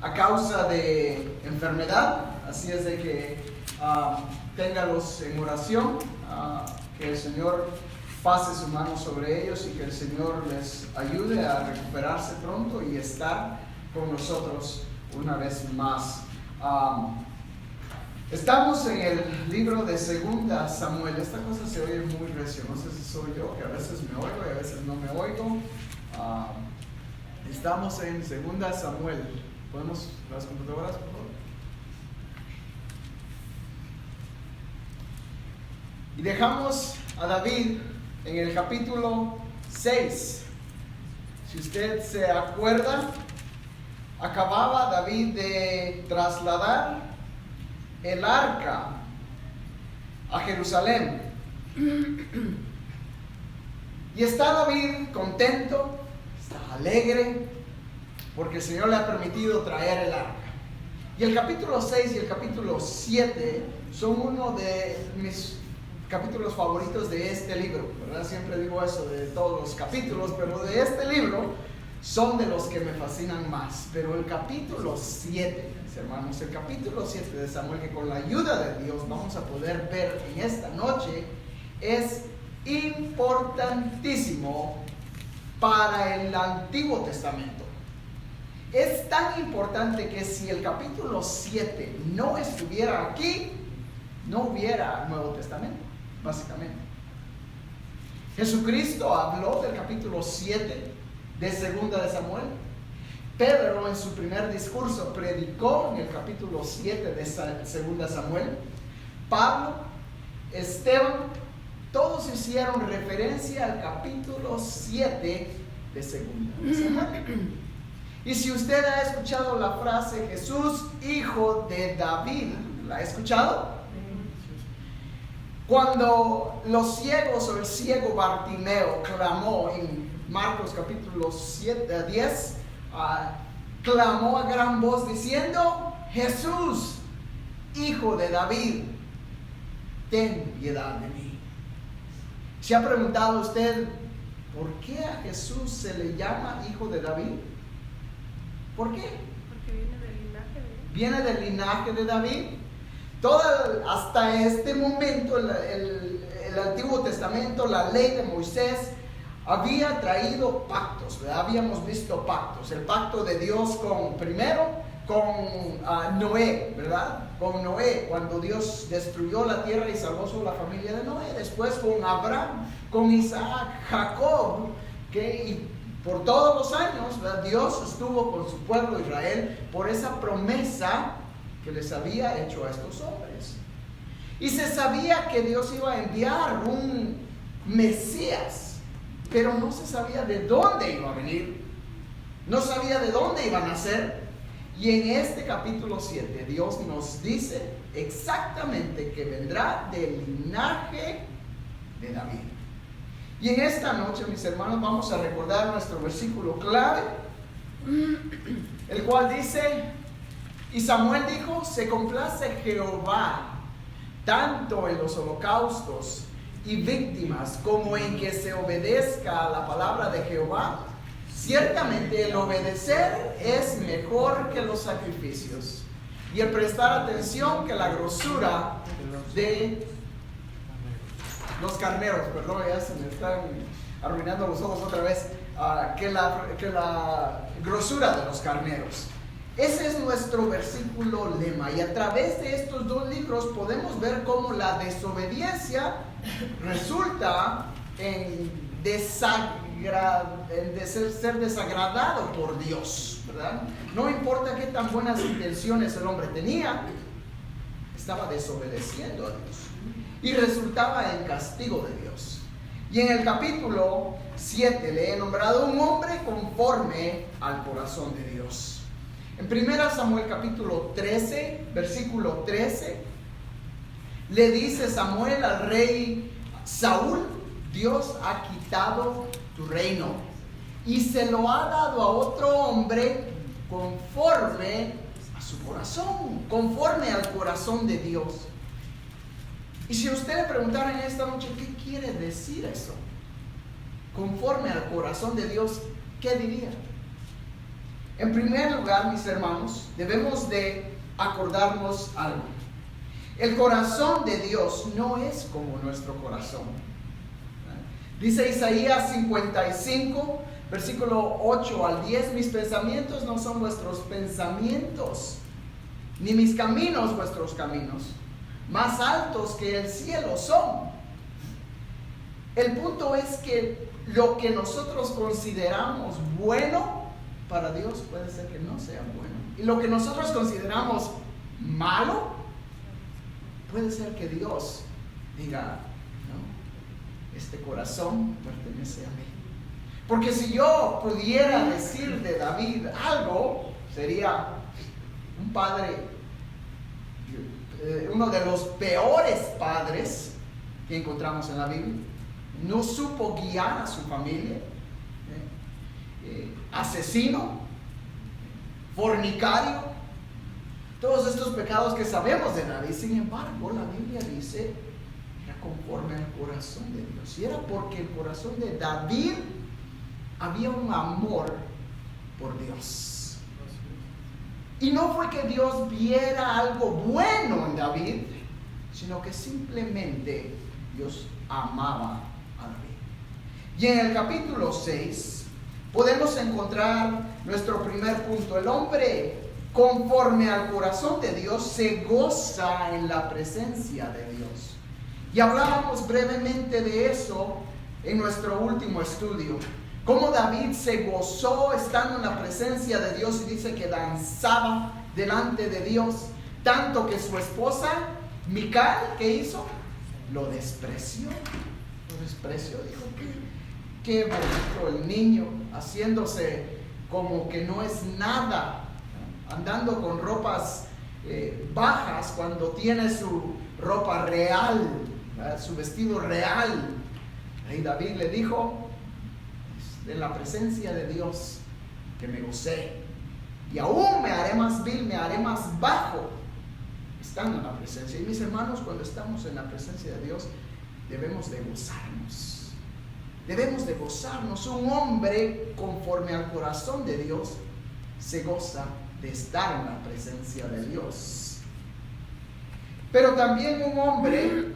a causa de enfermedad, así es de que téngalos en oración, que el Señor pase su mano sobre ellos y que el Señor les ayude a recuperarse pronto y estar con nosotros una vez más. Estamos en el libro de 2 Samuel. Esta cosa se oye muy recio, no sé si soy yo, que a veces me oigo y a veces no me oigo. Estamos en 2 Samuel. ¿Podemos las computadoras, por favor? Y dejamos a David en el capítulo 6. Si usted se acuerda, acababa David de trasladar el arca a Jerusalén. Y está David contento, está alegre, porque el Señor le ha permitido traer el arca. Y el capítulo 6 y el capítulo 7 son uno de mis capítulos favoritos de este libro, ¿verdad? Siempre digo eso de todos los capítulos, pero de este libro son de los que me fascinan más. Pero el capítulo 7, mis hermanos, el capítulo 7 de Samuel, que con la ayuda de Dios vamos a poder ver en esta noche, es importantísimo para el Antiguo Testamento. Es tan importante que si el capítulo 7 no estuviera aquí, no hubiera Nuevo Testamento, básicamente. Jesucristo habló del capítulo 7 de 2 de Samuel. Pedro en su primer discurso predicó en el capítulo 7 de 2 Samuel. Pablo, Esteban, todos hicieron referencia al capítulo 7 de 2 Samuel. Y si usted ha escuchado la frase Jesús, hijo de David, ¿la ha escuchado? Cuando los ciegos o el ciego Bartimeo clamó en Marcos capítulo 10, clamó a gran voz diciendo: Jesús, hijo de David, ten piedad de mí. ¿Se ha preguntado usted por qué a Jesús se le llama hijo de David? ¿Por qué? Porque viene del linaje de él. Viene del linaje de David. Hasta este momento el Antiguo Testamento, la ley de Moisés, había traído pactos, ¿verdad? Habíamos visto pactos. El pacto de Dios primero con Noé, ¿verdad? Con Noé, cuando Dios destruyó la tierra y salvó solo la familia de Noé. Después con Abraham, con Isaac, Jacob, y por todos los años, ¿verdad? Dios estuvo con su pueblo Israel por esa promesa que les había hecho a estos hombres. Y se sabía que Dios iba a enviar un Mesías, pero no se sabía de dónde iba a venir, no sabía de dónde iba a nacer. Y en este capítulo 7 Dios nos dice exactamente que vendrá del linaje de David. Y en esta noche, mis hermanos, vamos a recordar nuestro versículo clave, el cual dice: y Samuel dijo: se complace Jehová tanto en los holocaustos y víctimas como en que se obedezca a la palabra de Jehová. Ciertamente el obedecer es mejor que los sacrificios, y el prestar atención que la grosura de los carneros. Perdón, ya se me están arruinando los ojos otra vez. Que la grosura de los carneros. Ese es nuestro versículo lema, y a través de estos dos libros podemos ver cómo la desobediencia resulta en ser desagradado por Dios, ¿verdad? No importa qué tan buenas intenciones el hombre tenía, estaba desobedeciendo a Dios y resultaba en castigo de Dios. Y en el capítulo 7 le he nombrado un hombre conforme al corazón de Dios. En 1 Samuel capítulo 13, versículo 13, le dice Samuel al rey Saúl: Dios ha quitado tu reino y se lo ha dado a otro hombre conforme a su corazón, conforme al corazón de Dios. Y si usted le preguntara en esta noche, ¿qué quiere decir eso? Conforme al corazón de Dios, ¿qué diría? En primer lugar, mis hermanos, debemos de acordarnos algo. El corazón de Dios no es como nuestro corazón. Dice Isaías 55, versículo 8 al 10, mis pensamientos no son vuestros pensamientos, ni mis caminos vuestros caminos, más altos que el cielo son. El punto es que lo que nosotros consideramos bueno, para Dios puede ser que no sea bueno. Y lo que nosotros consideramos malo, puede ser que Dios diga, no, este corazón pertenece a mí. Porque si yo pudiera decir de David algo, sería un padre, uno de los peores padres que encontramos en la Biblia. No supo guiar a su familia, asesino, fornicario, todos estos pecados que sabemos de David. Sin embargo, la Biblia dice, era conforme al corazón de Dios. Y era porque el corazón de David había un amor por Dios. Y no fue que Dios viera algo bueno en David, sino que simplemente Dios amaba a David. Y en el capítulo 6 podemos encontrar nuestro primer punto. El hombre conforme al corazón de Dios se goza en la presencia de Dios. Y hablábamos brevemente de eso en nuestro último estudio. Cómo David se gozó estando en la presencia de Dios, y dice que danzaba delante de Dios, tanto que su esposa Mical, ¿qué hizo? Lo despreció. Dijo, qué bonito el niño, haciéndose como que no es nada, andando con ropas bajas cuando tiene su ropa real, su vestido real. Y David le dijo, en la presencia de Dios que me gocé, y aún me haré más vil, me haré más bajo, estando en la presencia. Y mis hermanos, cuando estamos en la presencia de Dios, debemos de gozarnos. Debemos de gozarnos. Un hombre conforme al corazón de Dios se goza de estar en la presencia de Dios. Pero también un hombre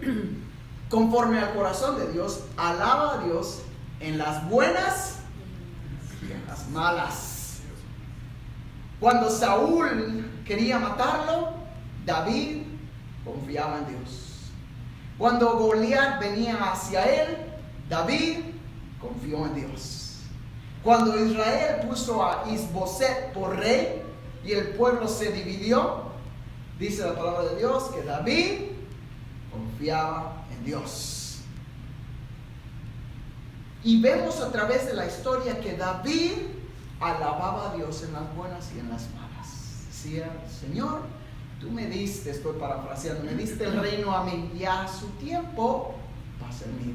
conforme al corazón de Dios alaba a Dios en las buenas y en las malas. Cuando Saúl quería matarlo, David confiaba en Dios. Cuando Goliat venía hacia él, David confió en Dios. Cuando Israel puso a Isboset por rey y el pueblo se dividió, dice la palabra de Dios que David confiaba en Dios. Y vemos a través de la historia que David alababa a Dios en las buenas y en las malas. Decía, Señor, tú me diste, estoy parafraseando, me diste el reino a mí, y a su tiempo va a ser mío.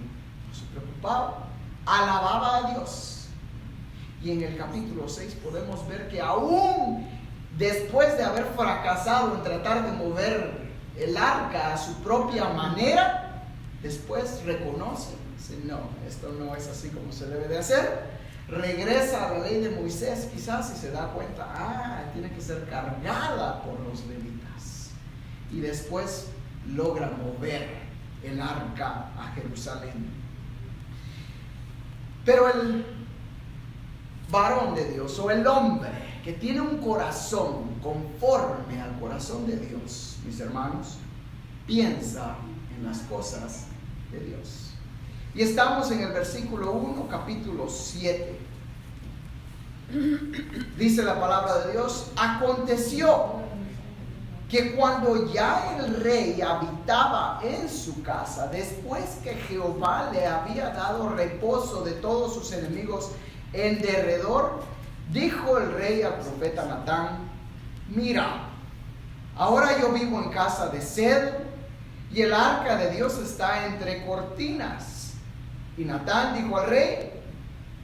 No se preocupaba, alababa a Dios. Y en el capítulo 6 podemos ver que aún después de haber fracasado en tratar de mover el arca a su propia manera, después reconoce, dice, no, esto no es así como se debe de hacer. Regresa a la ley de Moisés quizás y se da cuenta, tiene que ser cargada por los levitas. Y después logra mover el arca a Jerusalén. Pero el varón de Dios, o el hombre que tiene un corazón conforme al corazón de Dios, mis hermanos, piensa en las cosas de Dios. Y estamos en el versículo 1, capítulo 7. Dice la palabra de Dios, aconteció que cuando ya el rey habitaba en su casa, después que Jehová le había dado reposo de todos sus enemigos en derredor, dijo el rey al profeta Natán, mira, ahora yo vivo en casa de cedro y el arca de Dios está entre cortinas. Y Natán dijo al rey,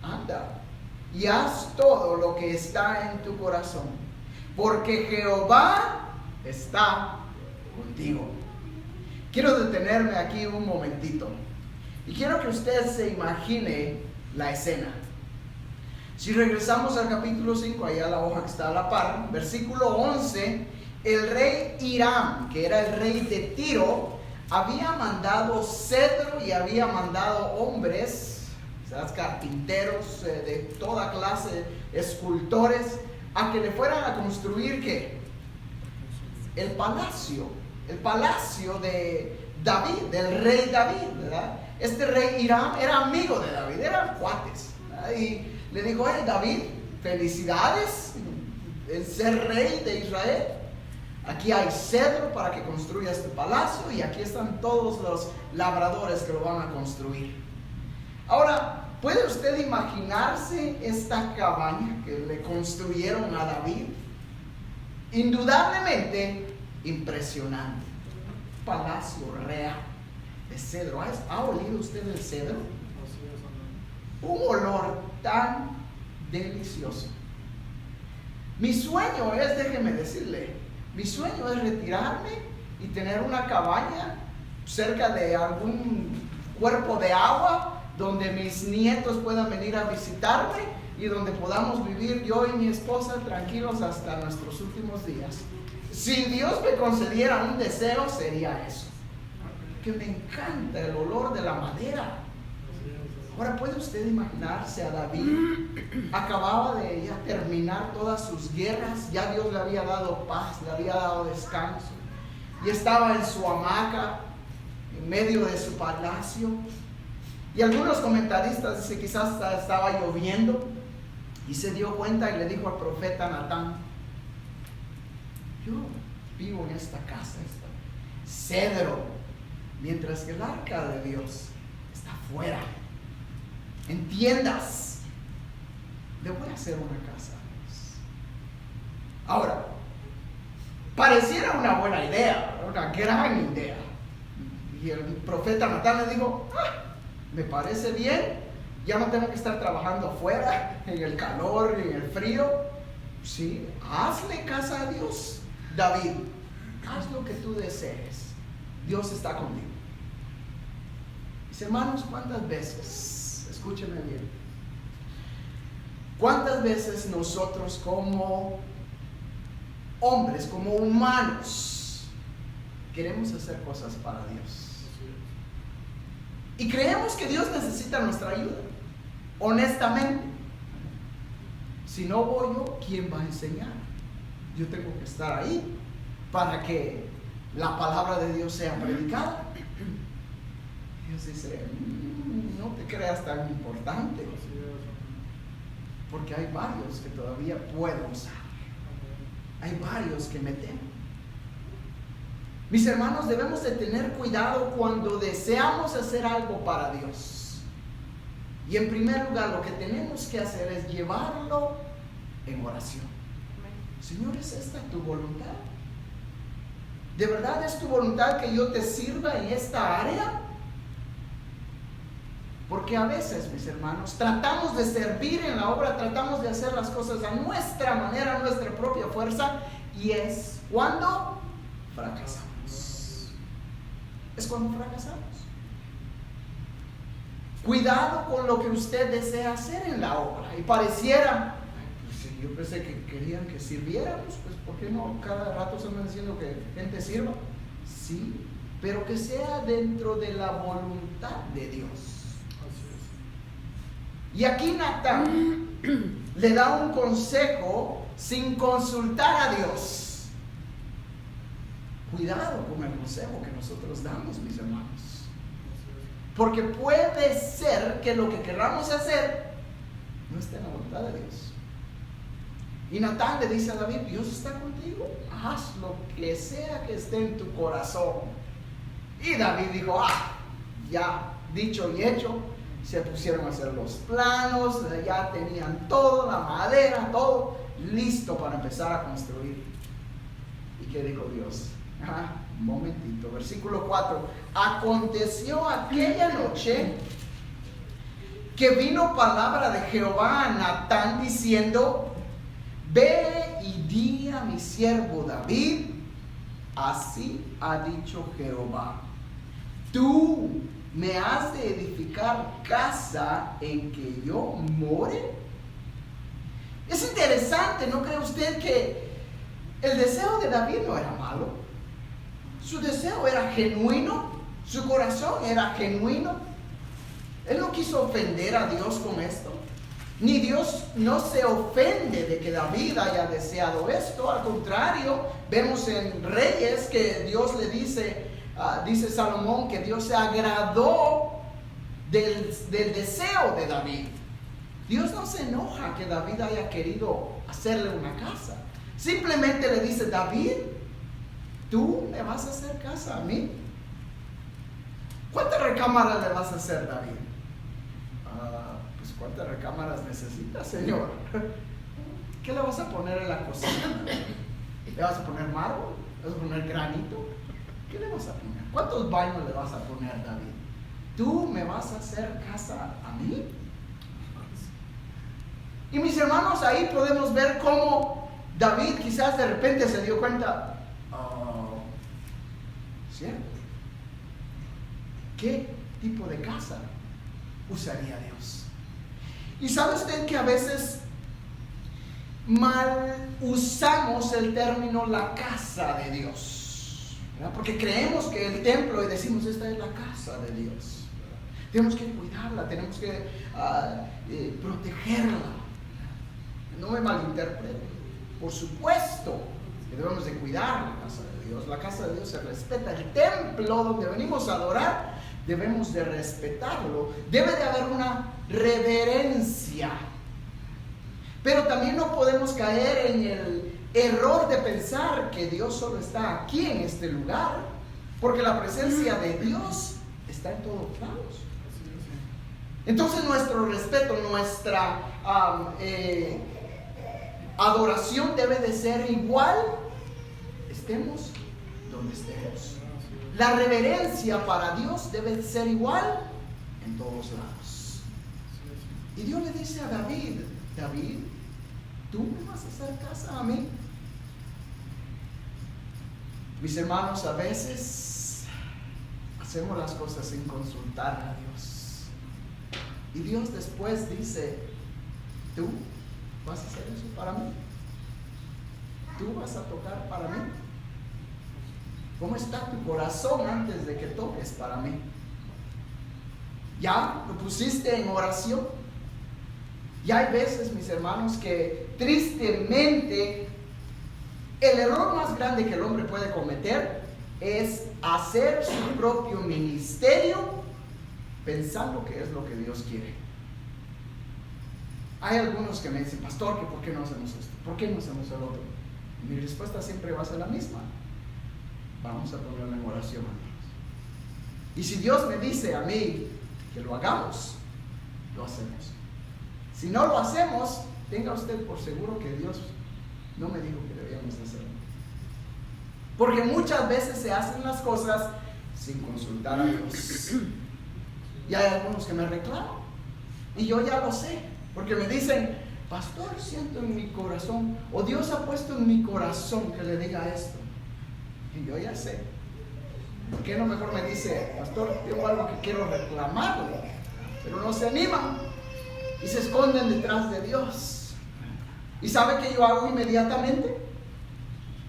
anda y haz todo lo que está en tu corazón, porque Jehová está contigo. Quiero detenerme aquí un momentito y quiero que usted se imagine la escena. Si regresamos al capítulo 5, allá la hoja que está a la par, versículo 11, el rey Hiram, que era el rey de Tiro, había mandado cedro y había mandado hombres, ¿sabes?, carpinteros de toda clase, escultores, a que le fueran a construir ¿qué? El palacio de David, del rey David, ¿verdad? Este rey Hiram era amigo de David, eran cuates, ¿verdad? Y le dijo: hey David, felicidades en ser rey de Israel. Aquí hay cedro para que construya este palacio y aquí están todos los labradores que lo van a construir. Ahora, ¿puede usted imaginarse esta cabaña que le construyeron a David? Indudablemente impresionante. Palacio real de cedro. ¿Ha olido usted el cedro? Un olor tan delicioso. Mi sueño es, déjeme decirle, mi sueño es retirarme y tener una cabaña cerca de algún cuerpo de agua donde mis nietos puedan venir a visitarme y donde podamos vivir yo y mi esposa tranquilos hasta nuestros últimos días. Si Dios me concediera un deseo, sería eso. Que me encanta el olor de la madera. Ahora, ¿puede usted imaginarse a David? Acababa de ya terminar todas sus guerras, ya Dios le había dado paz, le había dado descanso, y estaba en su hamaca, en medio de su palacio. Y algunos comentaristas dicen que quizás estaba lloviendo, y se dio cuenta y le dijo al profeta Natán: yo vivo en esta casa, cedro, mientras que el arca de Dios está afuera, en tiendas. Le voy a hacer una casa. Ahora, pareciera una buena idea, una gran idea. Y el profeta Natán le dijo: me parece bien, ya no tengo que estar trabajando afuera, en el calor y en el frío. Sí, hazle casa a Dios, David, haz lo que tú desees, Dios está contigo. Mis hermanos, ¿cuántas veces, escúchenme bien, cuántas veces nosotros como hombres, como humanos, queremos hacer cosas para Dios? Y creemos que Dios necesita nuestra ayuda, honestamente. Si no voy yo, ¿quién va a enseñar? Yo tengo que estar ahí para que la palabra de Dios sea predicada. Dios dice: no te creas tan importante, porque hay varios que todavía puedo usar. Hay varios que me temen. Mis hermanos, debemos de tener cuidado cuando deseamos hacer algo para Dios. Y en primer lugar, lo que tenemos que hacer es llevarlo en oración. Señor, ¿es esta tu voluntad? ¿De verdad es tu voluntad que yo te sirva en esta área? Porque a veces, mis hermanos, tratamos de servir en la obra, tratamos de hacer las cosas a nuestra manera, a nuestra propia fuerza, y es cuando fracasamos. Es cuando fracasamos. Cuidado con lo que usted desea hacer en la obra. Y pareciera, pues, yo pensé que querían que sirviéramos, pues ¿por qué no cada rato se andan diciendo que gente sirva? Sí, pero que sea dentro de la voluntad de Dios. Y aquí Natán le da un consejo sin consultar a Dios. Cuidado con el consejo que nosotros damos, mis hermanos, porque puede ser que lo que queramos hacer no esté en la voluntad de Dios. Y Natán le dice a David: Dios está contigo, haz lo que sea que esté en tu corazón. Y David dijo: ya dicho y hecho. Se pusieron a hacer los planos, ya tenían todo, la madera, todo listo para empezar a construir. ¿Y qué dijo Dios? Un momentito, versículo 4. Aconteció aquella noche que vino palabra de Jehová a Natán diciendo: ve y di a mi siervo David, así ha dicho Jehová, tú me has de edificar casa en que yo more. Es interesante, ¿no cree usted que el deseo de David no era malo? Su deseo era genuino, su corazón era genuino. Él no quiso ofender a Dios con esto. Ni Dios no se ofende de que David haya deseado esto. Al contrario, vemos en Reyes que Dios le dice, dice Salomón, que Dios se agradó del deseo de David. Dios no se enoja que David haya querido hacerle una casa. Simplemente le dice: David, tú me vas a hacer casa a mí. ¿Cuántas recámaras le vas a hacer, David? Pues ¿cuántas recámaras necesitas, Señor? ¿Qué le vas a poner en la cocina? ¿Le vas a poner mármol? ¿Le vas a poner granito? ¿Qué le vas a poner? ¿Cuántos baños le vas a poner, David? ¿Tú me vas a hacer casa a mí? Y mis hermanos, ahí podemos ver cómo David quizás de repente se dio cuenta: ¿cierto? ¿Qué tipo de casa usaría Dios? Y sabe usted que a veces mal usamos el término la casa de Dios, ¿verdad? Porque creemos que el templo, y decimos: esta es la casa de Dios, ¿verdad? Tenemos que cuidarla, tenemos que protegerla. No me malinterprete, por supuesto que debemos de cuidar la casa de Dios. La casa de Dios se respeta. El templo donde venimos a adorar, debemos de respetarlo. Debe de haber una reverencia. Pero también no podemos caer en el error de pensar que Dios solo está aquí en este lugar, porque la presencia de Dios está en todos lados. Entonces nuestro respeto, nuestra adoración debe de ser igual, estemos donde estemos. La reverencia para Dios debe de ser igual en todos lados. Y Dios le dice a David: David, ¿tú me vas a hacer casa a mí? Mis hermanos, a veces hacemos las cosas sin consultar a Dios. Y Dios después dice: ¿tú vas a hacer eso para mí? ¿Tú vas a tocar para mí? ¿Cómo está tu corazón antes de que toques para mí? ¿Ya lo pusiste en oración? Y hay veces, mis hermanos, que tristemente el error más grande que el hombre puede cometer es hacer su propio ministerio pensando que es lo que Dios quiere. Hay algunos que me dicen: pastor, ¿que ¿por qué no hacemos esto? ¿Por qué no hacemos el otro? Y mi respuesta siempre va a ser la misma: vamos a ponerlo en oración, hermanos. Y si Dios me dice a mí que lo hagamos, lo hacemos. Si no lo hacemos, tenga usted por seguro que Dios no me dijo que debíamos hacerlo. Porque muchas veces se hacen las cosas sin consultar a Dios. Y hay algunos que me reclaman, y yo ya lo sé, porque me dicen: pastor, siento en mi corazón, o Dios ha puesto en mi corazón que le diga esto. Y yo ya sé. ¿Por qué no mejor me dice: pastor, tengo algo que quiero reclamarle? Pero no se animan y se esconden detrás de Dios. ¿Y sabe qué yo hago inmediatamente?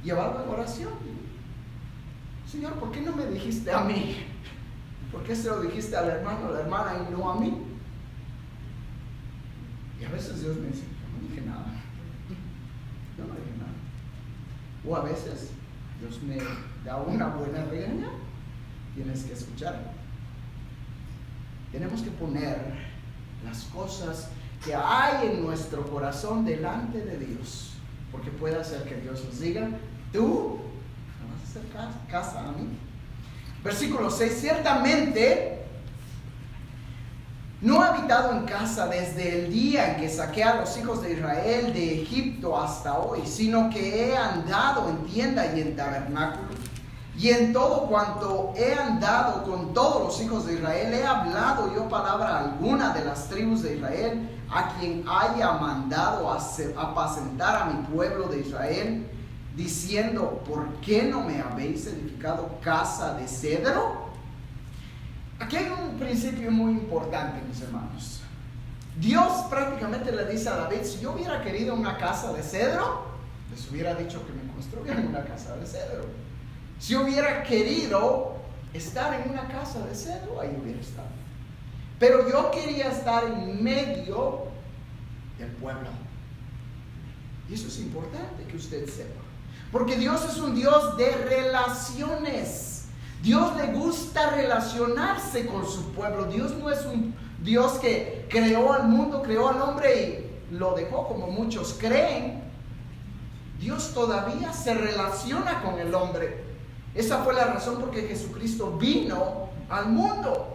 Llevarlo en oración. Señor, ¿por qué no me dijiste a mí? ¿Por qué se lo dijiste al hermano, a la hermana, y no a mí? Y a veces Dios me dice: yo no dije nada. Yo no dije nada. O a veces Dios me da una buena regaña. Tienes que escucharlo. Tenemos que poner las cosas que hay en nuestro corazón delante de Dios, porque puede hacer que Dios nos diga: tú me vas a hacer casa a mí. Versículo 6: ciertamente no he habitado en casa desde el día en que saqué a los hijos de Israel de Egipto hasta hoy, sino que he andado en tienda y en tabernáculo, y en todo cuanto he andado con todos los hijos de Israel, he hablado yo palabra alguna de las tribus de Israel, a quien haya mandado a apacentar a mi pueblo de Israel, diciendo: ¿por qué no me habéis edificado casa de cedro? Aquí hay un principio muy importante, mis hermanos. Dios prácticamente le dice a David, si yo hubiera querido una casa de cedro, les hubiera dicho que me construyeran una casa de cedro. Si hubiera querido estar en una casa de cedro, ahí hubiera estado. Pero yo quería estar en medio del pueblo. Y eso es importante que usted sepa. Porque Dios es un Dios de relaciones. Dios le gusta relacionarse con su pueblo. Dios no es un Dios que creó al mundo, creó al hombre y lo dejó como muchos creen. Dios todavía se relaciona con el hombre. Esa fue la razón por que Jesucristo vino al mundo.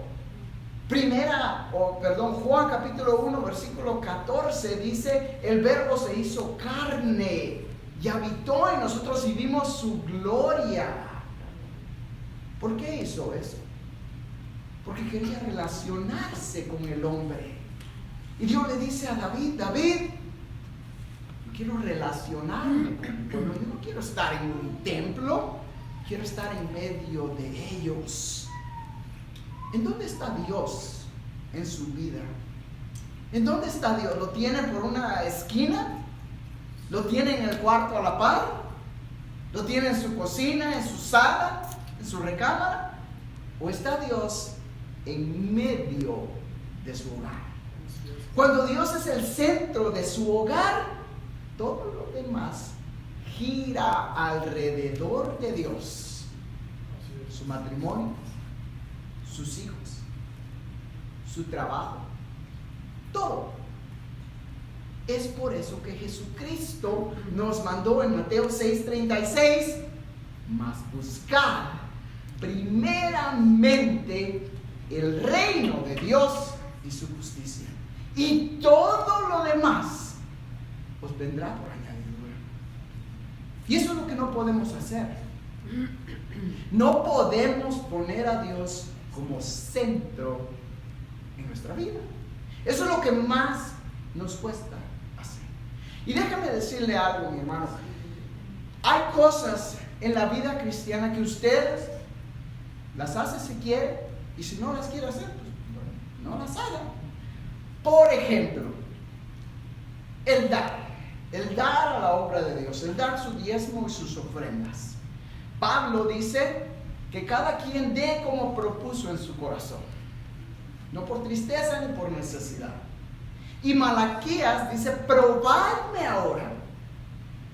Juan capítulo 1 versículo 14 dice, el verbo se hizo carne y habitó en nosotros y vimos su gloria. ¿Por qué hizo eso? Porque quería relacionarse con el hombre. Y Dios le dice a David, yo quiero relacionarme con el pueblo. Yo no quiero estar en un templo, quiero estar en medio de ellos. ¿En dónde está Dios en su vida? ¿En dónde está Dios? ¿Lo tiene por una esquina? ¿Lo tiene en el cuarto a la par? ¿Lo tiene en su cocina, en su sala, en su recámara? ¿O está Dios en medio de su hogar? Cuando Dios es el centro de su hogar, todo lo demás gira alrededor de Dios. Su matrimonio, sus hijos, su trabajo, todo. Es por eso que Jesucristo nos mandó en Mateo 6:36, mas buscar primeramente el reino de Dios y su justicia, y todo lo demás os vendrá por añadidura. Y eso es lo que no podemos hacer. No podemos poner a Dios como centro en nuestra vida. Eso es lo que más nos cuesta hacer. Y déjame decirle algo, mi hermano. Hay cosas en la vida cristiana que usted las hace si quiere, y si no las quiere hacer, pues no las haga. Por ejemplo, el dar a la obra de Dios, el dar su diezmo y sus ofrendas. Pablo dice que cada quien dé como propuso en su corazón, no por tristeza ni por necesidad. Y Malaquías dice, probadme ahora,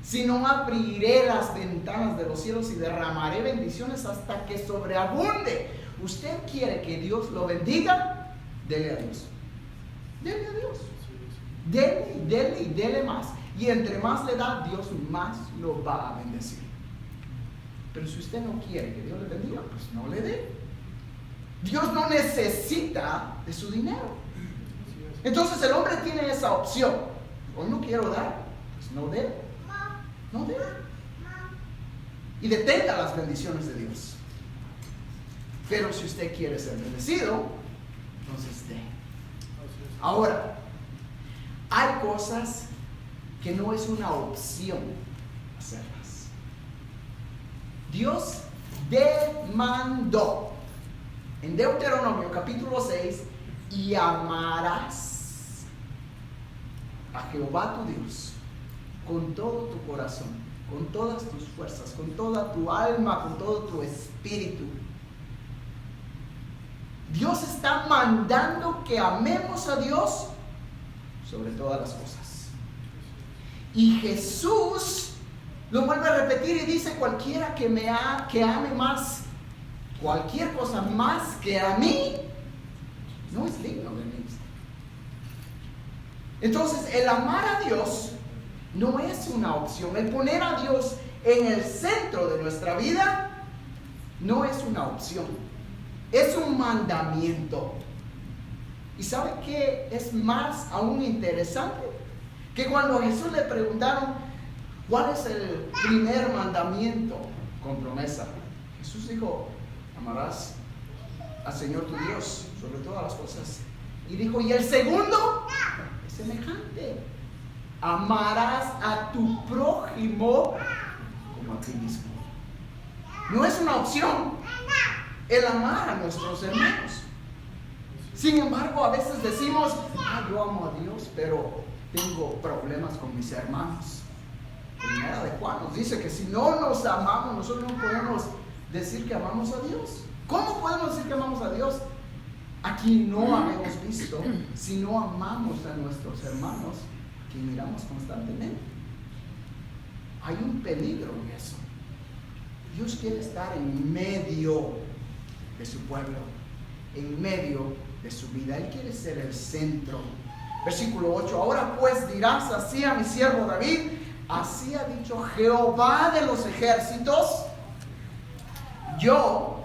si no abriré las ventanas de los cielos y derramaré bendiciones hasta que sobreabunde. ¿Usted quiere que Dios lo bendiga? Dele a Dios. Dele a Dios. Dele y dele más. Y entre más le da, Dios más lo va a bendecir. Pero si usted no quiere que Dios le bendiga, pues no le dé. Dios no necesita de su dinero. Entonces el hombre tiene esa opción. Hoy no quiero dar, pues no dé. No dé. Y detenga las bendiciones de Dios. Pero si usted quiere ser bendecido, entonces dé. Ahora, hay cosas que no es una opción hacerlas. Dios demandó en Deuteronomio capítulo 6, y amarás a Jehová tu Dios con todo tu corazón, con todas tus fuerzas, con toda tu alma, con todo tu espíritu. Dios está mandando que amemos a Dios sobre todas las cosas. Y Jesús lo vuelve a repetir y dice, cualquiera que ame más cualquier cosa más que a mí, no es digno de mí. Entonces, el amar a Dios no es una opción. El poner a Dios en el centro de nuestra vida no es una opción. Es un mandamiento. ¿Y sabe qué es más aún interesante? Que cuando a Jesús le preguntaron ¿cuál es el primer mandamiento con promesa? Jesús dijo, amarás al Señor tu Dios sobre todas las cosas. Y dijo, y el segundo es semejante. Amarás a tu prójimo como a ti mismo. No es una opción el amar a nuestros hermanos. Sin embargo, a veces decimos, yo amo a Dios, pero tengo problemas con mis hermanos. Primera de Juan nos dice que si no nos amamos, nosotros no podemos decir que amamos a Dios. ¿Cómo podemos decir que amamos a Dios a quien no habemos visto, si no amamos a nuestros hermanos que miramos constantemente? Hay un peligro en eso. Dios quiere estar en medio de su pueblo, en medio de su vida. Él quiere ser el centro. Versículo 8: ahora pues dirás así a mi siervo David: así ha dicho Jehová de los ejércitos, yo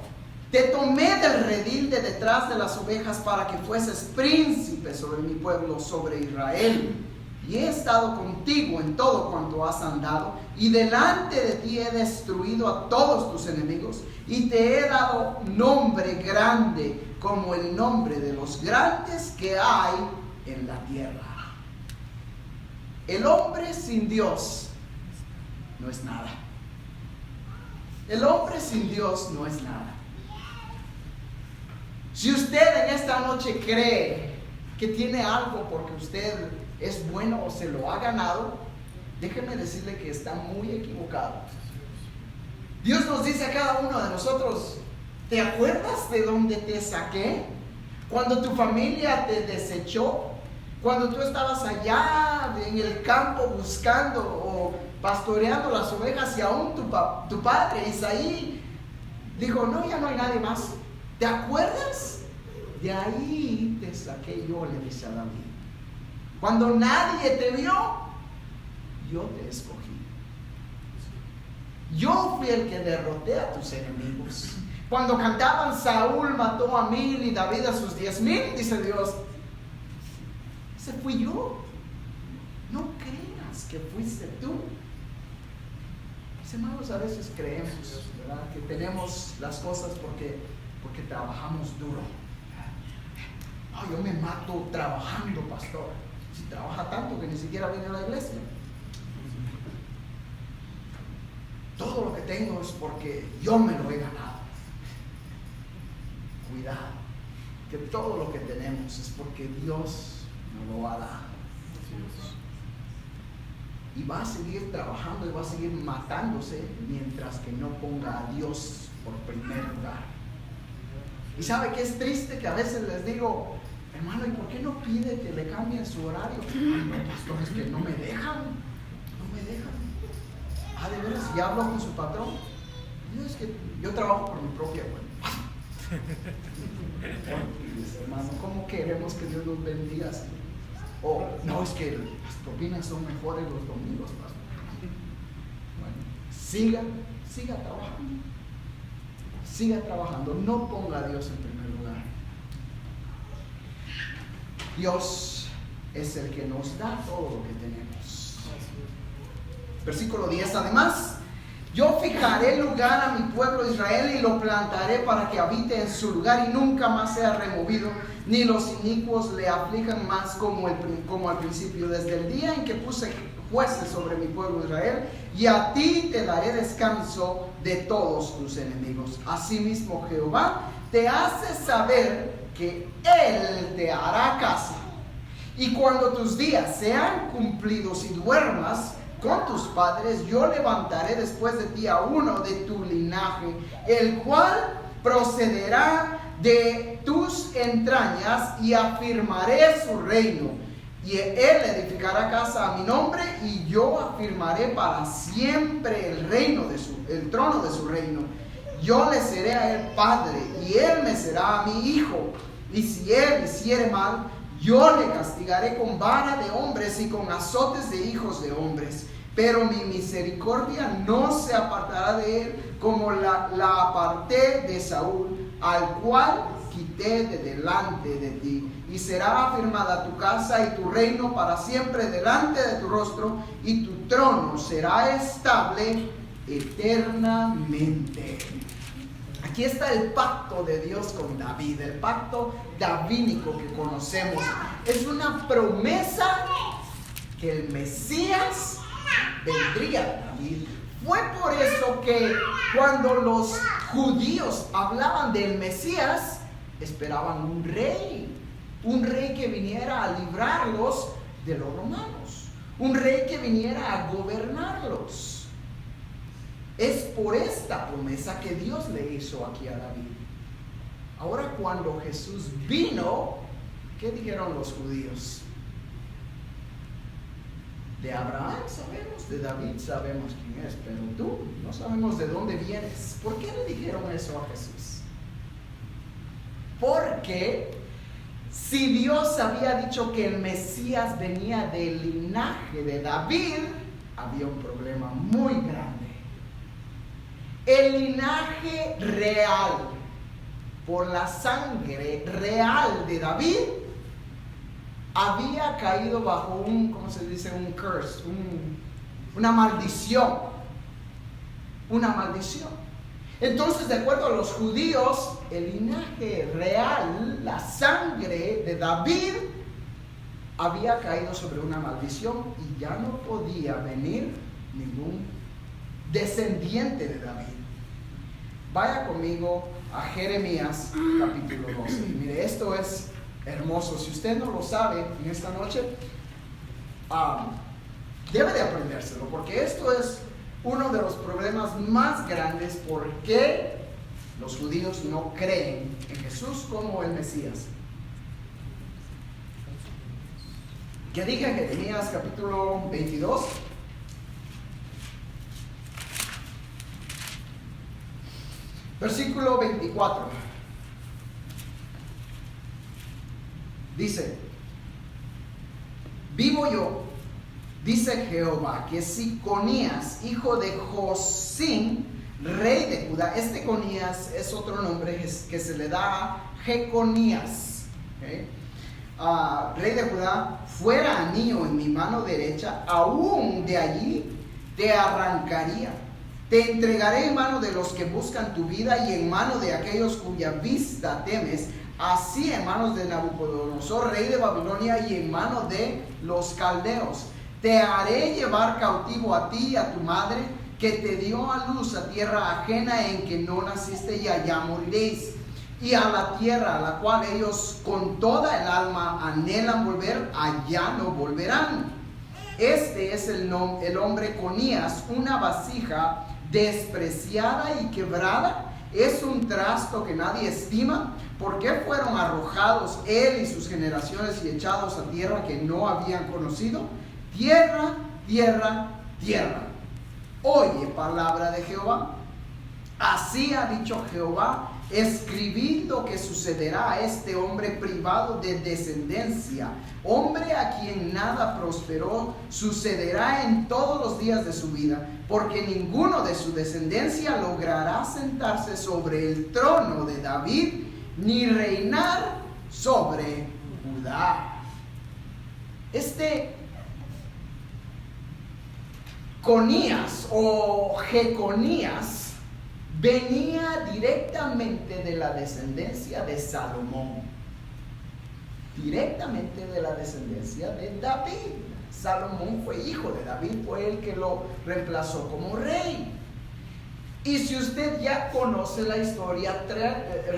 te tomé del redil de detrás de las ovejas para que fueses príncipe sobre mi pueblo, sobre Israel. Y he estado contigo en todo cuanto has andado, y delante de ti he destruido a todos tus enemigos, y te he dado nombre grande como el nombre de los grandes que hay en la tierra. El hombre sin Dios no es nada. El hombre sin Dios no es nada. Si usted en esta noche cree que tiene algo porque usted es bueno o se lo ha ganado, déjeme decirle que está muy equivocado. Dios nos dice a cada uno de nosotros: ¿te acuerdas de dónde te saqué? Cuando tu familia te desechó, cuando tú estabas allá en el campo buscando o pastoreando las ovejas, y aún tu padre Isaí dijo: no, ya no hay nadie más. ¿Te acuerdas? De ahí te saqué yo, le dice a David. Cuando nadie te vio, yo te escogí. Yo fui el que derroté a tus enemigos. Cuando cantaban Saúl mató a 1000 y David a sus 10,000, dice Dios, ese fui yo. No creas que fuiste tú. Mis hermanos, a veces creemos, ¿verdad?, que tenemos las cosas porque trabajamos duro. No, yo me mato trabajando, pastor. Si trabaja tanto que ni siquiera viene a la iglesia. Todo lo que tengo es porque yo me lo he ganado. Cuidado, que todo lo que tenemos es porque Dios nos lo ha dado. Y va a seguir trabajando y va a seguir matándose mientras que no ponga a Dios por primer lugar. Y sabe que es triste que a veces les digo: hermano, ¿y por qué no pide que le cambien su horario? Ay, no, pastor, es que no me dejan. No me dejan. Ah, de veras, ya hablo con su patrón. No, es que yo trabajo por mi propia cuenta. Hermano, ¿cómo queremos que Dios nos bendiga así? O no, es que las propinas son mejores los domingos, pastor. Bueno, siga trabajando. Siga trabajando. No ponga a Dios en primer lugar. Dios es el que nos da todo lo que tenemos. Versículo 10: además, yo fijaré lugar a mi pueblo Israel y lo plantaré para que habite en su lugar y nunca más sea removido, ni los inicuos le aflijan más como al principio, desde el día en que puse jueces sobre mi pueblo Israel, y a ti te daré descanso de todos tus enemigos. Asimismo Jehová te hace saber que Él te hará casa, y cuando tus días sean cumplidos y duermas con tus padres, yo levantaré después de ti a uno de tu linaje, el cual procederá de tus entrañas, y afirmaré su reino. Y él edificará casa a mi nombre, y yo afirmaré para siempre el trono de su reino. Yo le seré a él padre, y él me será a mi hijo. Y si él hiciere mal, yo le castigaré con vara de hombres y con azotes de hijos de hombres. Pero mi misericordia no se apartará de él, como la aparté de Saúl, al cual quité de delante de ti. Y será afirmada tu casa y tu reino para siempre delante de tu rostro, y tu trono será estable eternamente. Aquí está el pacto de Dios con David, el pacto davídico que conocemos. Es una promesa que el Mesías vendría a David. Fue por eso que cuando los judíos hablaban del Mesías, esperaban un rey. un rey que viniera a librarlos de los romanos, un rey que viniera a gobernarlos. Es por esta promesa que Dios le hizo aquí a David. Ahora, cuando Jesús vino, ¿qué dijeron los judíos? De Abraham sabemos, de David sabemos quién es, pero tú no sabemos de dónde vienes. ¿Por qué le dijeron eso a Jesús? Porque si Dios había dicho que el Mesías venía del linaje de David, había un problema muy grande. El linaje real, por la sangre real de David, había caído bajo un, ¿cómo se dice? Un curse, una maldición. Una maldición. Entonces, de acuerdo a los judíos, el linaje real, la sangre de David, había caído sobre una maldición y ya no podía venir ningún descendiente de David. Vaya conmigo a Jeremías capítulo 12. Mire, esto es hermoso. Si usted no lo sabe en esta noche, debe de aprendérselo, porque esto es uno de los problemas más grandes por qué los judíos no creen en Jesús como el Mesías. ¿Qué dije en Jeremías capítulo 22? Versículo 24. Dice: vivo yo, dice Jehová, que si Conías, hijo de Josín, rey de Judá, este Conías es otro nombre que se le da a Jeconías, ¿okay? Rey de Judá, fuera anillo en mi mano derecha, aún de allí te arrancaría. Te entregaré en mano de los que buscan tu vida y en mano de aquellos cuya vista temes, así en manos de Nabucodonosor, rey de Babilonia, y en mano de los caldeos. Te haré llevar cautivo a ti y a tu madre, que te dio a luz a tierra ajena en que no naciste, y allá moriréis. Y a la tierra a la cual ellos con toda el alma anhelan volver, allá no volverán. Este es el hombre Conías, una vasija despreciada y quebrada, es un trasto que nadie estima. ¿Por qué fueron arrojados él y sus generaciones y echados a tierra que no habían conocido? Tierra, tierra, tierra. Oye palabra de Jehová. Así ha dicho Jehová: escribid lo que sucederá a este hombre privado de descendencia, hombre a quien nada prosperó, sucederá en todos los días de su vida, porque ninguno de su descendencia logrará sentarse sobre el trono de David, ni reinar sobre Judá. Este Conías o Jeconías venía directamente de la descendencia de Salomón, directamente de la descendencia de David. Salomón fue hijo de David, fue el que lo reemplazó como rey. Y si usted ya conoce la historia,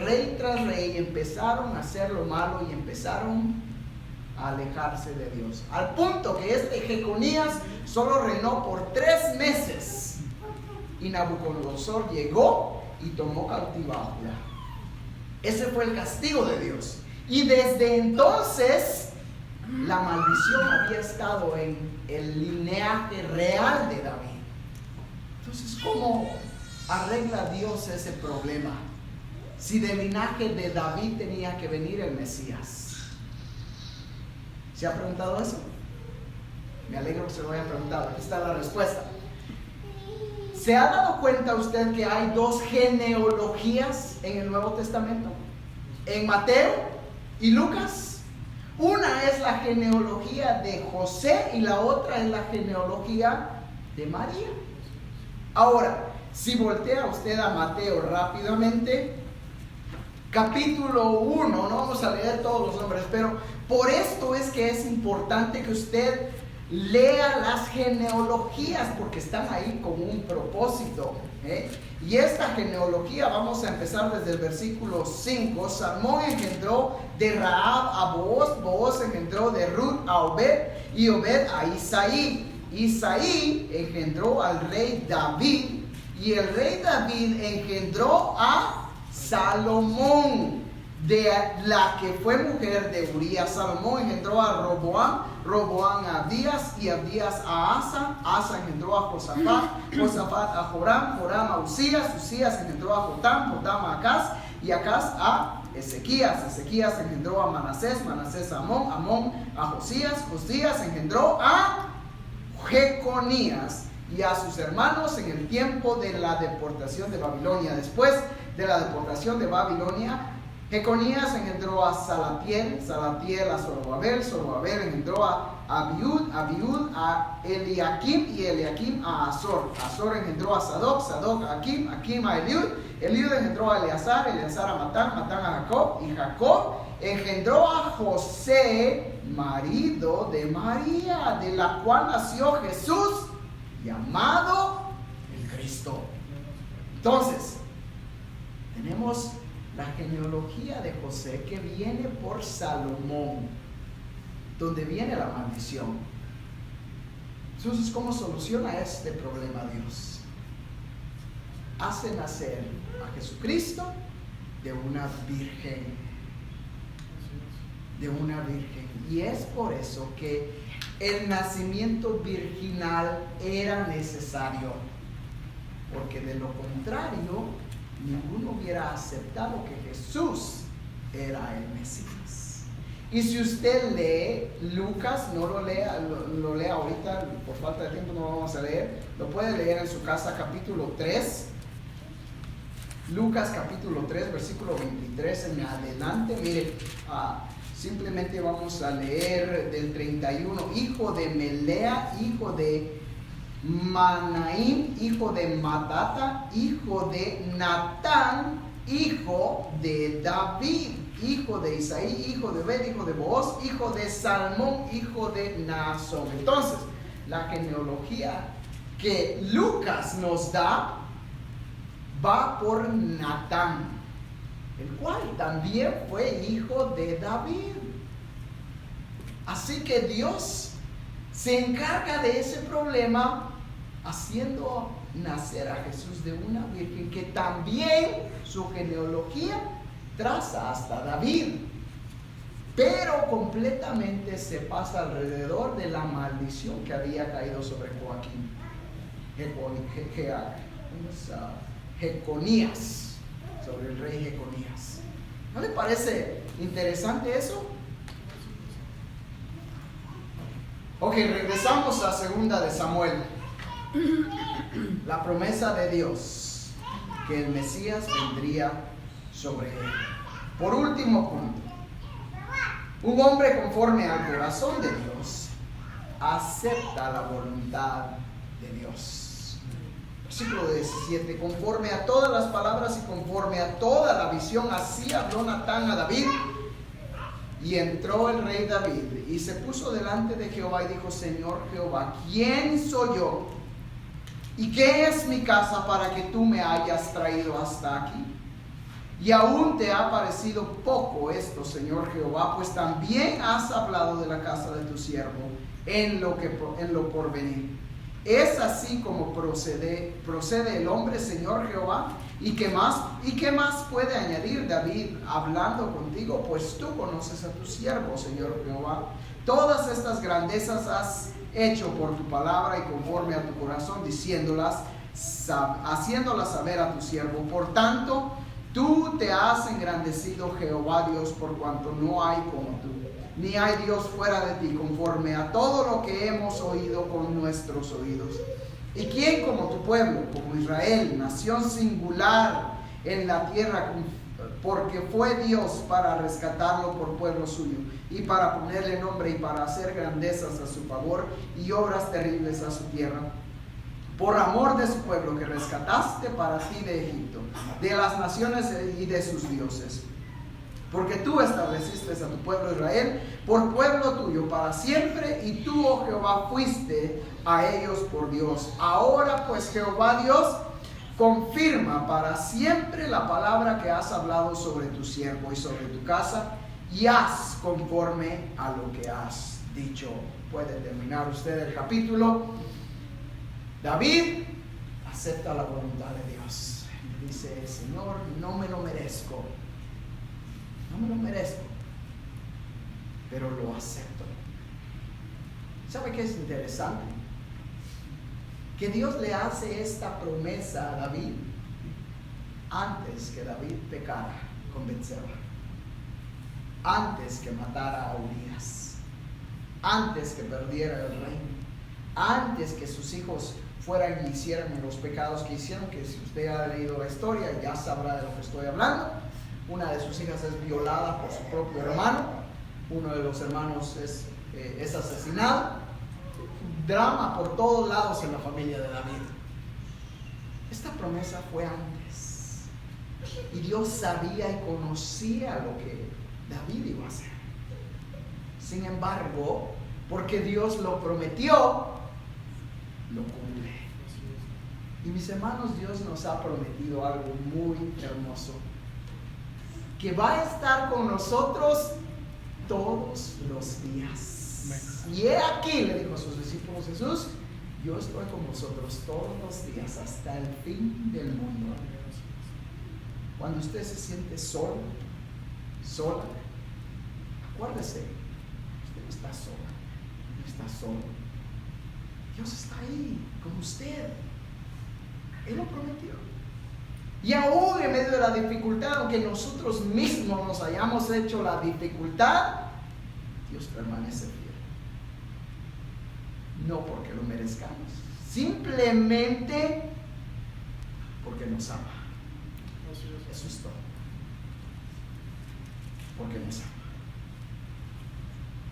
rey tras rey empezaron a hacer lo malo y empezaron a alejarse de Dios, al punto que este Jeconías solo reinó por 3 meses. Y Nabucodonosor llegó y tomó cautiva a Judá. Ese fue el castigo de Dios. Y desde entonces la maldición había estado en el linaje real de David. Entonces, ¿cómo arregla Dios ese problema? Si del linaje de David tenía que venir el Mesías. ¿Se ha preguntado eso? Me alegro que se lo haya preguntado. Aquí está la respuesta. ¿Se ha dado cuenta usted que hay 2 genealogías en el Nuevo Testamento? En Mateo y Lucas. Una es la genealogía de José y la otra es la genealogía de María. Ahora, si voltea usted a Mateo rápidamente, capítulo 1, no vamos a leer todos los nombres, pero por esto es que es importante que usted lea las genealogías porque están ahí con un propósito. Y esta genealogía, vamos a empezar desde el versículo 5. Salmón engendró de Rahab a Booz, Booz engendró de Ruth a Obed, y Obed a Isaí. Isaí engendró al rey David, y el rey David engendró a Salomón, de la que fue mujer de Urías. Salomón engendró a Roboam, Roboam a Abdías, y Abdías a Asa, Asa engendró a Josafat, Josafat a Joram, Joram a Usías, Usías engendró a Jotam, Jotam a Acaz, y Acaz a Ezequías, Ezequías engendró a Manasés, Manasés a Amón, Amón a Josías, Josías engendró a Jeconías y a sus hermanos en el tiempo de la deportación de Babilonia. Después de la deportación de Babilonia, Jeconías engendró a Salatiel, Salatiel a Zorobabel, Zorobabel engendró a Abiud, Abiud a Eliakim, y Eliakim a Azor, Azor engendró a Sadoc, Sadoc a Akim, Akim a Eliud, Eliud engendró a Eleazar, Eleazar a Matán, Matán a Jacob, y Jacob engendró a José, marido de María, de la cual nació Jesús, llamado el Cristo. Entonces, tenemos la genealogía de José que viene por Salomón, donde viene la maldición. Entonces, ¿cómo soluciona este problema Dios? Hace nacer a Jesucristo de una virgen. De una virgen. Y es por eso que el nacimiento virginal era necesario, porque de lo contrario ninguno hubiera aceptado que Jesús era el Mesías. Y si usted lee Lucas, no lo lea, lo lea ahorita, por falta de tiempo no vamos a leer, lo puede leer en su casa, capítulo 3, Lucas capítulo 3, versículo 23 en adelante. Mire, simplemente vamos a leer del 31. Hijo de Melea, hijo de Manaim, hijo de Matata, hijo de Natán, hijo de David, hijo de Isaí, hijo de Obed, hijo de Booz, hijo de Salmón, hijo de Naasón. Entonces, la genealogía que Lucas nos da va por Natán, el cual también fue hijo de David. Así que Dios se encarga de ese problema haciendo nacer a Jesús de una virgen, que también su genealogía traza hasta David, pero completamente se pasa alrededor de la maldición que había caído sobre Joaquín, Jeconías, sobre el rey Jeconías. ¿No le parece interesante eso? Ok, regresamos a segunda de Samuel. La promesa de Dios que el Mesías vendría sobre él. Por último punto, un hombre conforme al corazón de Dios acepta la voluntad de Dios. Versículo 17: conforme a todas las palabras y conforme a toda la visión, así habló Natán a David. Y entró el rey David y se puso delante de Jehová y dijo: Señor Jehová, ¿quién soy yo? ¿Y qué es mi casa para que tú me hayas traído hasta aquí? Y aún te ha parecido poco esto, Señor Jehová, pues también has hablado de la casa de tu siervo en lo porvenir. Es así como procede el hombre, Señor Jehová. ¿Y qué más puede añadir David hablando contigo? Pues tú conoces a tu siervo, Señor Jehová. Todas estas grandezas has hecho por tu palabra y conforme a tu corazón, haciéndolas saber a tu siervo. Por tanto, tú te has engrandecido, Jehová Dios, por cuanto no hay como tú, ni hay Dios fuera de ti, conforme a todo lo que hemos oído con nuestros oídos. ¿Y quién como tu pueblo, como Israel, nación singular en la tierra, porque fue Dios para rescatarlo por pueblo suyo, y para ponerle nombre y para hacer grandezas a su favor y obras terribles a su tierra? Por amor de su pueblo que rescataste para ti de Egipto, de las naciones y de sus dioses. porque tú estableciste a tu pueblo Israel por pueblo tuyo para siempre, y tú, oh Jehová, fuiste a ellos por Dios. Ahora pues, Jehová Dios, confirma para siempre la palabra que has hablado sobre tu siervo y sobre tu casa, y haz conforme a lo que has dicho. Puede terminar usted el capítulo. David acepta la voluntad de Dios. Dice: Señor, no me lo merezco. No me lo merezco, pero lo acepto. ¿Sabe qué es interesante? Que Dios le hace esta promesa a David antes que David pecara con Betseba, antes que matara a Urías, antes que perdiera el reino, antes que sus hijos fueran y hicieran los pecados que hicieron, que si usted ha leído la historia ya sabrá de lo que estoy hablando. Una de sus hijas es violada por su propio hermano, uno de los hermanos es asesinado. Drama por todos lados en la familia de David. Esta promesa fue antes, y Dios sabía y conocía lo que David iba a hacer. Sin embargo, porque Dios lo prometió, lo cumple. Y mis hermanos, Dios nos ha prometido algo muy hermoso, que va a estar con nosotros todos los días. Y he aquí, le dijo a sus discípulos Jesús: yo estoy con vosotros todos los días hasta el fin del mundo. Cuando usted se siente solo, sola, acuérdese, usted no está sola, no está solo. Dios está ahí con usted. Él lo prometió. Y aún en medio de la dificultad, aunque nosotros mismos nos hayamos hecho la dificultad, Dios permanece fiel. No porque lo merezcamos, simplemente porque nos ama. Eso es todo. Porque nos ama.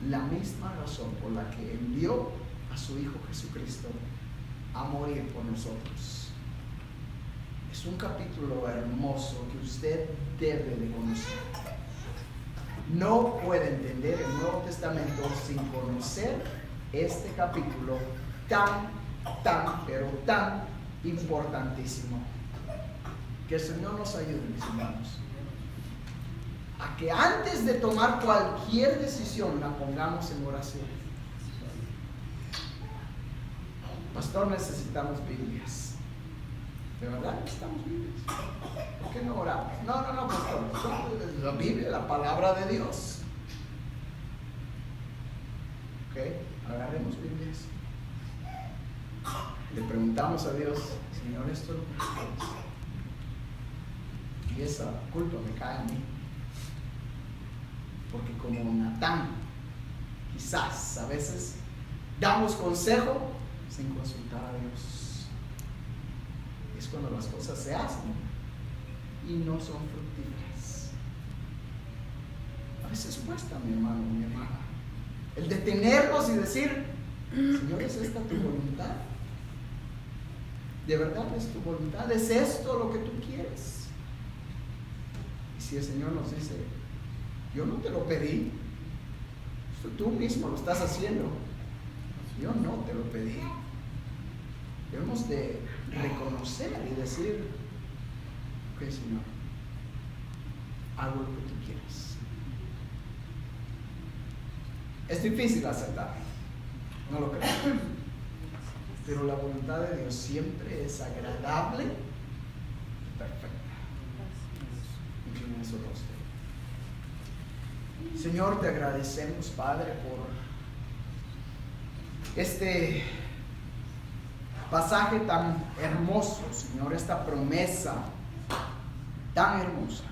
La misma razón por la que envió a su Hijo Jesucristo a morir por nosotros. Es un capítulo hermoso que usted debe de conocer. No puede entender el Nuevo Testamento sin conocer este capítulo pero tan importantísimo. Que el Señor nos ayude, mis hermanos, a que antes de tomar cualquier decisión la pongamos en oración. Pastor, necesitamos Biblias. ¿De verdad necesitamos Biblias? ¿Por qué no oramos? No, pastor. La Biblia, la palabra de Dios. Ok, agarremos Biblias. Le preguntamos a Dios: Señor, esto es lo que quieres. Y esa culpa me cae a mí. Porque como Natán, quizás a veces damos consejo sin consultar a Dios. Es cuando las cosas se hacen y no son fructíferas. A veces cuesta, mi hermano, mi hermana, el detenernos y decir: Señor, ¿es esta tu voluntad? ¿De verdad es tu voluntad? ¿Es esto lo que tú quieres? Y si el Señor nos dice: yo no te lo pedí, tú mismo lo estás haciendo, yo no te lo pedí. Debemos de reconocer y decir: ok, Señor, hago lo que tú quieres. Es difícil aceptar, no lo creo, pero la voluntad de Dios siempre es agradable y perfecta. Inclina su rostro. Señor, te agradecemos, Padre, por este pasaje tan hermoso, Señor, esta promesa tan hermosa.